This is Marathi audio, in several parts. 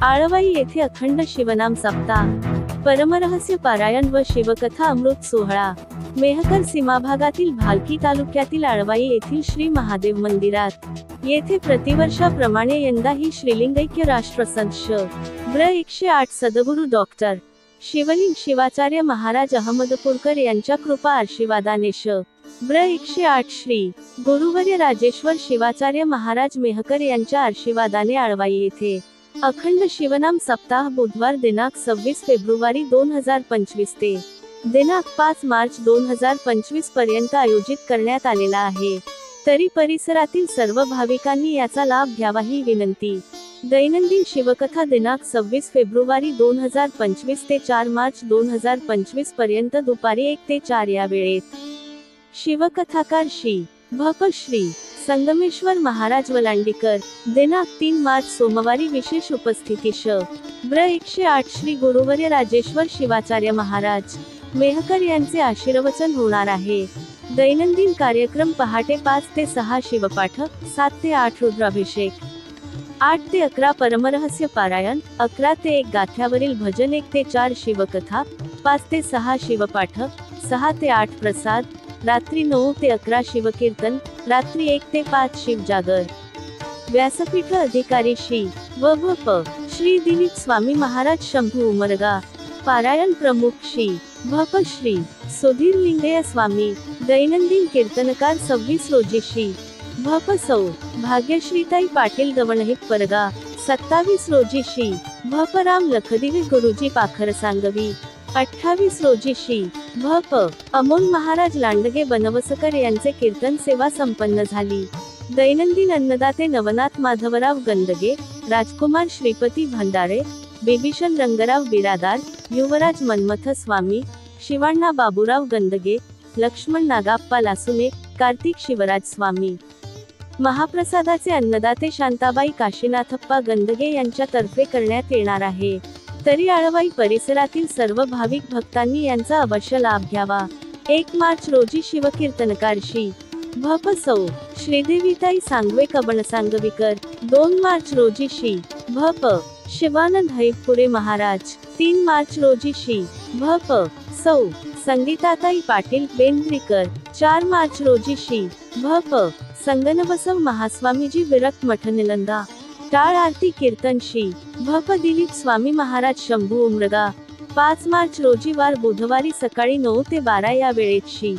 आळवाई येथे अखंड शिवनाम सप्ताह, परमरहस्य पारायण व शिवकथा अमृत सोहळा। मेहकर सीमा भागातील भालकी तालुक्यातील आळवाई येथील श्री महादेव मंदिरात येथे प्रतिवर्षाप्रमाणे यंदाही श्रीलिंगैक्य राष्ट्रसंत श. ब्र. 108 सद्गुरू डॉक्टर शिवलिंग शिवाचार्य महाराज अहमदपूरकर यांच्या कृपा आशीर्वादाने श. ब्र. 108 श्री गुरुवर्य राजेश्वर शिवाचार्य महाराज मेहकर यांच्या आशीर्वादाने आळवाई येथे अखंड शिवनाम सप्ताह बुधवार दिनांक 26 फेब्रुवारी 2025 ते दिनांक 5 मार्च 2025 पर्यंत आयोजित करण्यात आलेला आहे। तरी परिसरातील सर्व भाविकांनी याचा लाभ घ्यावा ही विनंती। दैनंदिन शिवकथा दिनांक 26 फेब्रुवारी 2025 ते 4 मार्च 2025 पर्यंत दुपारी 1 ते 4 या वेळेत शिवकथाकार श्री भप श्री संगमेश्वर महाराज वलांडीकर। दिनांक 3 मार्च सोमवारी विशेष उपस्थिती श. ब्र. 108 श्री गुरुवर्य राजेश्वर शिवाचार्य महाराज मेहकर यांचे आशीर्वचन होणार आहे। दैनंदिन कार्यक्रम पहाटे 5 ते 6 शिवपाठ, 7 ते 8 रुद्राभिषेक, 8 ते 11 परमरहस्य पारायण, 11 ते 1 गाथ्यावरील भजन, 1 ते 4 शिवकथा, 5 ते 6 शिवपाठ, 6 ते 8 प्रसाद, रात्री 9 ते 11 शिवकीर्तन, रात्री 1 ते 5 शिवजागर। व्यासपीठ अधिकारी श्री व प. श्री दिलीप स्वामी महाराज शंभू उमरगा। पारायण प्रमुख श्री भप श्री सुधीर लिंगया स्वामी। दैनंदिन कीर्तनकार 26 रोजी श्री भप सौ भाग्यश्रीताई पाटील दवणहित परगा। 27 रोजी श्री भप राम लखदिवे गुरुजी पाखर सांगवी। 28 रोजी श्री भप अमोल महाराज लांडगे बनवसकर यांचे कीर्तन सेवा संपन्न झाली। दैनंदिन अन्नदाते नवनाथ माधवराव गंदगे, राजकुमार श्रीपती भंडारे, बिभीषण रंगराव बिरादार, युवराज मनमथ स्वामी, शिवाण्णा बाबूराव गंदगे, लक्ष्मण नागाप्पा लासुने, कार्तिक शिवराज स्वामी। महाप्रसादाचे अन्नदाते शांताबाई काशीनाथप्पा गंदगे यांच्यातर्फे करण्यात येणार आहे। तरी आळवाई परिसरातील सर्व भाविक भक्तांनी यांचा अवश्य लाभ घ्यावा। 1 मार्च रोजी शिवकीर्तनकार श्री भप सौ श्रीदेवीताई सांगवे कबण सांगवीकर। 2 मार्च रोजी श्री भप शिवानंद हैपुरे महाराज। 3 मार्च रोजी श्री भप सौ संगीताताई पाटील बेंद्रीकर। 4 मार्च रोजी श्री भप संगनबसव महास्वामीजी विरक्त मठ निलंदा। टाळ आरती कीर्तन श्री भप दिलीप स्वामी महाराज शंभू उमरगा। 5 मार्च रोजी वार बुधवारी सकाळी 9 ते 12 या वेळेत श्री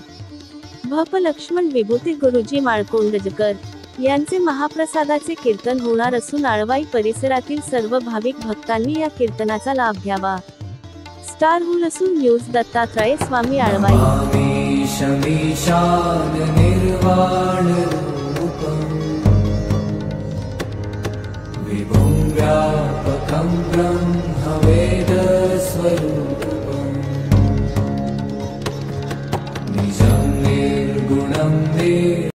भप लक्ष्मण विभूती गुरुजी माळकोंडजकर यांचे महाप्रसादाचे कीर्तन होणार असून आळवाई परिसरातील सर्व भाविक भक्तांनी या कीर्तनाचा लाभ घ्यावा। स्टार हुलसून न्यूज दत्तात्रय स्वामी आळवाई। व्यापकं ब्रह्मवेद स्वरूपं निजं निर्गुणं